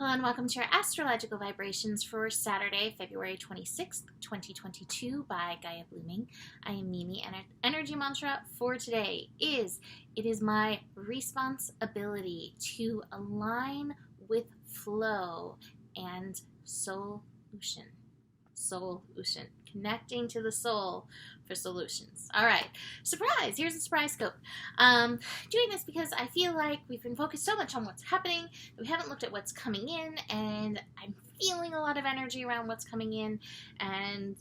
Hello and welcome to your astrological vibrations for Saturday, February 26th, 2022 by Gaia Blooming. I am Mimi, and our energy mantra for today is, it is my responsibility to align with flow and solution. Connecting to the soul for solutions. All right, surprise! Here's a surprise scope. Doing this because I feel like we've been focused so much on what's happening that we haven't looked at what's coming in, and I'm feeling a lot of energy around what's coming in and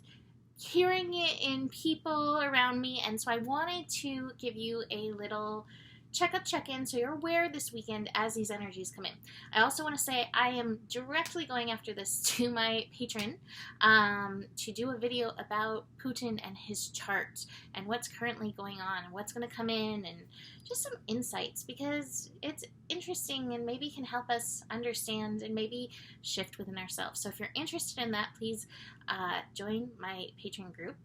hearing it in people around me, and so I wanted to give you a little check-in so you're aware this weekend as these energies come in. I also want to say I am directly going after this to my patron to do a video about Putin and his chart and what's currently going on and what's going to come in and just some insights, because it's interesting and maybe can help us understand and maybe shift within ourselves. So if you're interested in that, please join my Patreon group.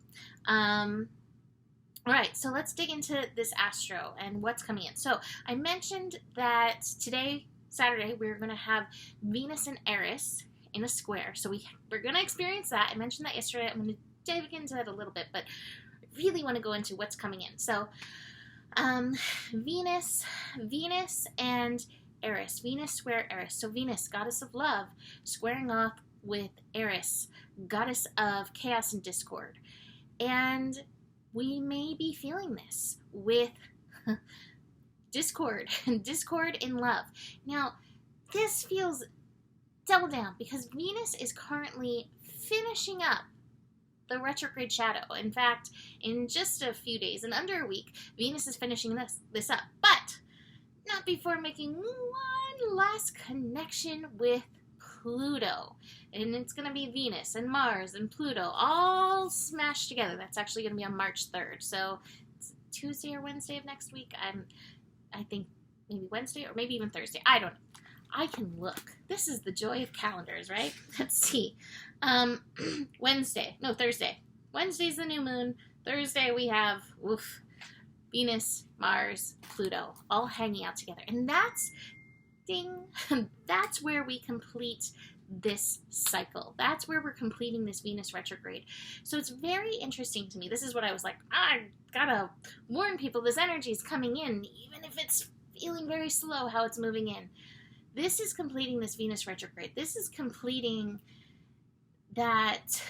All right, so let's dig into this astro and what's coming in. So I mentioned that today, Saturday, we're going to have Venus and Eris in a square. So we're going to experience that. I mentioned that yesterday. I'm going to dive into that a little bit, but I really want to go into what's coming in. So Venus and Eris. Venus square Eris. So Venus, goddess of love, squaring off with Eris, goddess of chaos and discord. And we may be feeling this with discord in love. Now, this feels double down because Venus is currently finishing up the retrograde shadow. In fact, in just a few days, in under a week, Venus is finishing this up, but not before making one last connection with Pluto. And it's going to be Venus and Mars and Pluto all smashed together. That's actually going to be on March 3rd. So it's Tuesday or Wednesday of next week. I think maybe Wednesday or maybe even Thursday. I don't know. I can look. This is the joy of calendars, right? Let's see. Thursday. Wednesday's the new moon. Thursday we have Venus, Mars, Pluto all hanging out together. And that's where we complete this cycle. That's where we're completing this Venus retrograde. So it's very interesting to me. This is what I was like, I gotta warn people, this energy is coming in, even if it's feeling very slow how it's moving in. This is completing this Venus retrograde. This is completing that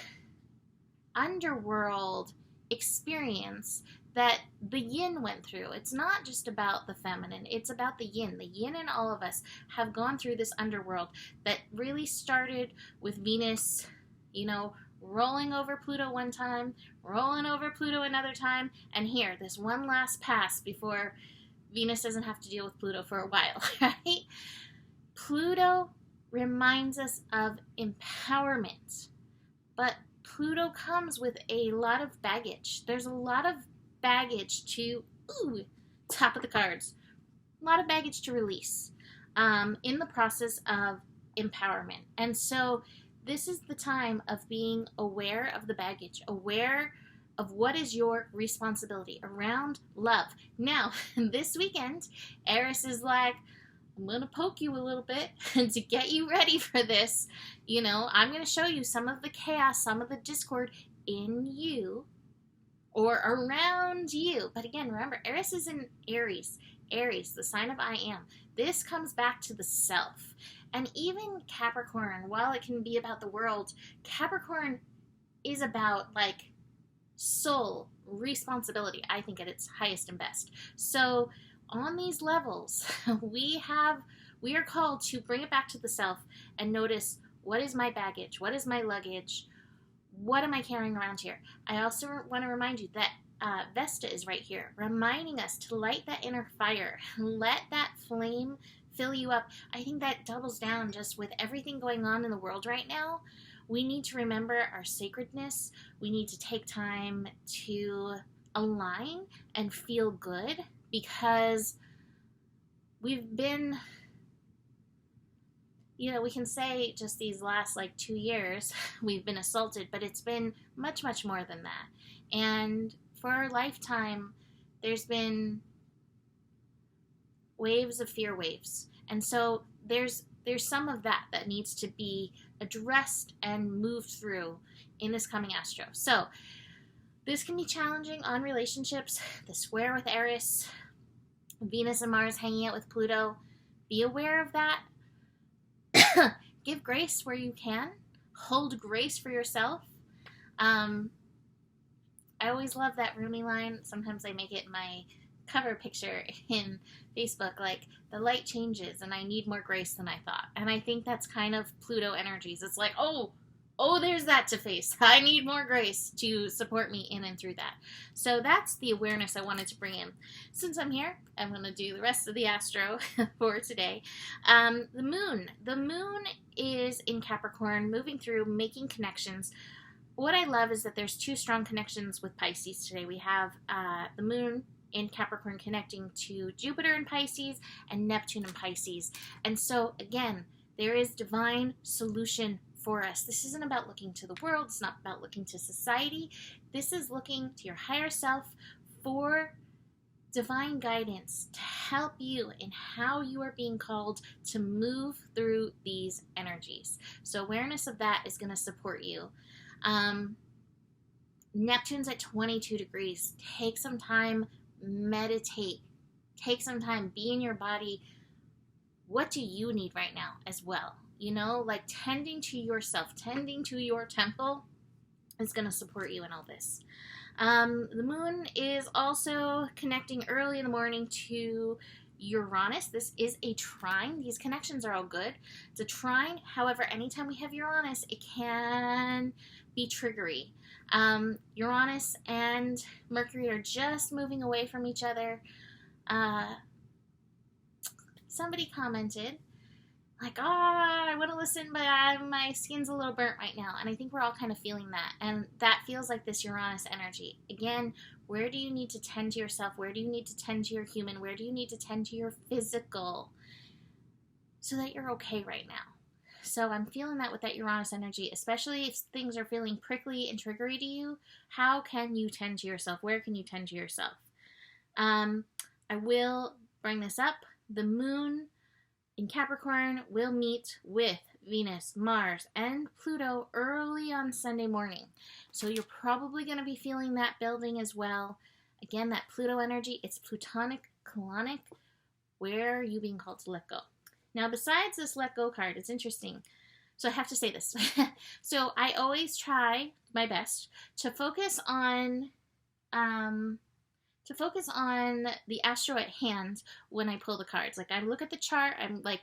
underworld experience that the yin went through. It's not just about the feminine, it's about the yin. The yin in all of us have gone through this underworld that really started with Venus, rolling over Pluto one time, rolling over Pluto another time, and here, this one last pass before Venus doesn't have to deal with Pluto for a while, right? Pluto reminds us of empowerment, but Pluto comes with a lot of baggage. There's a lot of baggage to, top of the cards, a lot of baggage to release in the process of empowerment. And so this is the time of being aware of the baggage, aware of what is your responsibility around love. Now, this weekend, Eris is like, I'm going to poke you a little bit to get you ready for this. I'm going to show you some of the chaos, some of the discord in you or around you. But again, remember, Eris is in Aries, the sign of I am. This comes back to the self. And even Capricorn, while it can be about the world, Capricorn is about soul responsibility, I think, at its highest and best. So on these levels, we are called to bring it back to the self and notice, what is my baggage? What is my luggage? What am I carrying around here? I also want to remind you that Vesta is right here, reminding us to light that inner fire. Let that flame fill you up. I think that doubles down just with everything going on in the world right now. We need to remember our sacredness. We need to take time to align and feel good, because we've been, we can say just these last 2 years we've been assaulted, but it's been much, much more than that. And for our lifetime, there's been waves of fear waves. And so there's there's some of that that needs to be addressed and moved through in this coming astro. So this can be challenging on relationships. The square with Eris, Venus and Mars hanging out with Pluto. Be aware of that. Give grace where you can. Hold grace for yourself. I always love that Rumi line. Sometimes I make it my cover picture in Facebook, like, the light changes and I need more grace than I thought. And I think that's kind of Pluto energies. It's like, oh, there's that to face. I need more grace to support me in and through that. So that's the awareness I wanted to bring in. Since I'm here, I'm going to do the rest of the astro for today. The moon is in Capricorn, moving through, making connections. What I love is that there's two strong connections with Pisces today. We have the moon in Capricorn connecting to Jupiter in Pisces and Neptune in Pisces. And so, again, there is divine solution for us. This isn't about looking to the world. It's not about looking to society. This is looking to your higher self for divine guidance to help you in how you are being called to move through these energies. So awareness of that is going to support you. Neptune's at 22 degrees. Take some time, meditate. Take some time, be in your body. What do you need right now as well? You know, like tending to yourself, tending to your temple is going to support you in all this. The moon is also connecting early in the morning to Uranus. This is a trine. These connections are all good. It's a trine. However, anytime we have Uranus, it can be triggery. Uranus and Mercury are just moving away from each other. Somebody commented, like, I want to listen, but my skin's a little burnt right now. And I think we're all kind of feeling that. And that feels like this Uranus energy. Again, where do you need to tend to yourself? Where do you need to tend to your human? Where do you need to tend to your physical so that you're okay right now? So I'm feeling that with that Uranus energy, especially if things are feeling prickly and triggery to you. How can you tend to yourself? Where can you tend to yourself? I will bring this up. The moon in Capricorn will meet with Venus, Mars, and Pluto early on Sunday morning. So you're probably going to be feeling that building as well. Again, that Pluto energy, it's plutonic, colonic. Where are you being called to let go? Now, besides this let go card, it's interesting. So I have to say this. So I always try my best to focus on the astro at hand when I pull the cards. Like, I look at the chart, I'm like,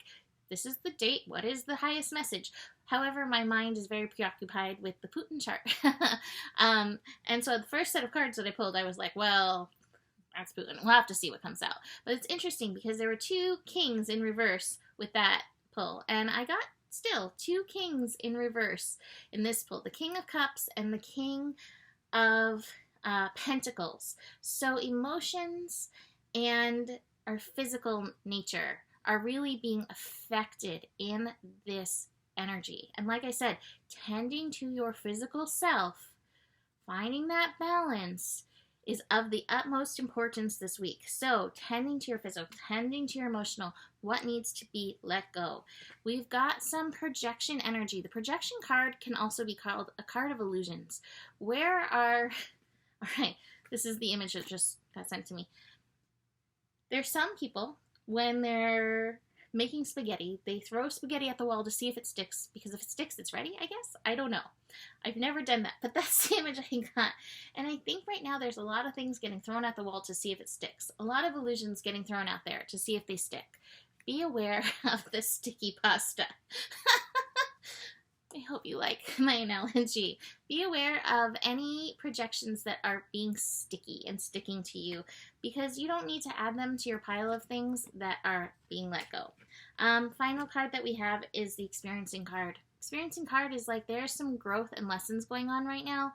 this is the date, what is the highest message? However, my mind is very preoccupied with the Putin chart. And so the first set of cards that I pulled, I was like, well, that's Putin. We'll have to see what comes out. But it's interesting because there were two kings in reverse with that pull. And I got still two kings in reverse in this pull. The King of Cups and the King of Pentacles. So emotions and our physical nature are really being affected in this energy. And like I said, tending to your physical self, finding that balance is of the utmost importance this week. So tending to your physical, tending to your emotional, what needs to be let go. We've got some projection energy. The projection card can also be called a card of illusions. All right, this is the image that just got sent to me. There's some people, when they're making spaghetti, they throw spaghetti at the wall to see if it sticks, because if it sticks, it's ready, I guess? I don't know. I've never done that, but that's the image I got. And I think right now there's a lot of things getting thrown at the wall to see if it sticks. A lot of illusions getting thrown out there to see if they stick. Be aware of the sticky pasta. I hope you like my analogy. Be aware of any projections that are being sticky and sticking to you, because you don't need to add them to your pile of things that are being let go. Final card that we have is the experiencing card. Experiencing card is like there's some growth and lessons going on right now.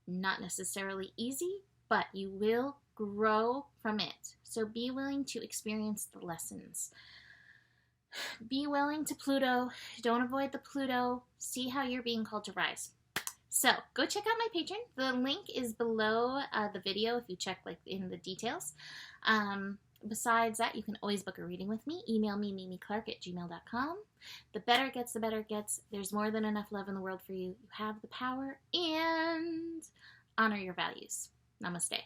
Not necessarily easy, but you will grow from it. So be willing to experience the lessons. Be willing to Pluto. Don't avoid the Pluto. See how you're being called to rise. So go check out my Patreon. The link is below the video if you check like in the details. besides that, you can always book a reading with me. Email me, mimiclark@gmail.com. The better it gets, the better it gets. There's more than enough love in the world for you. You have the power, and honor your values. Namaste.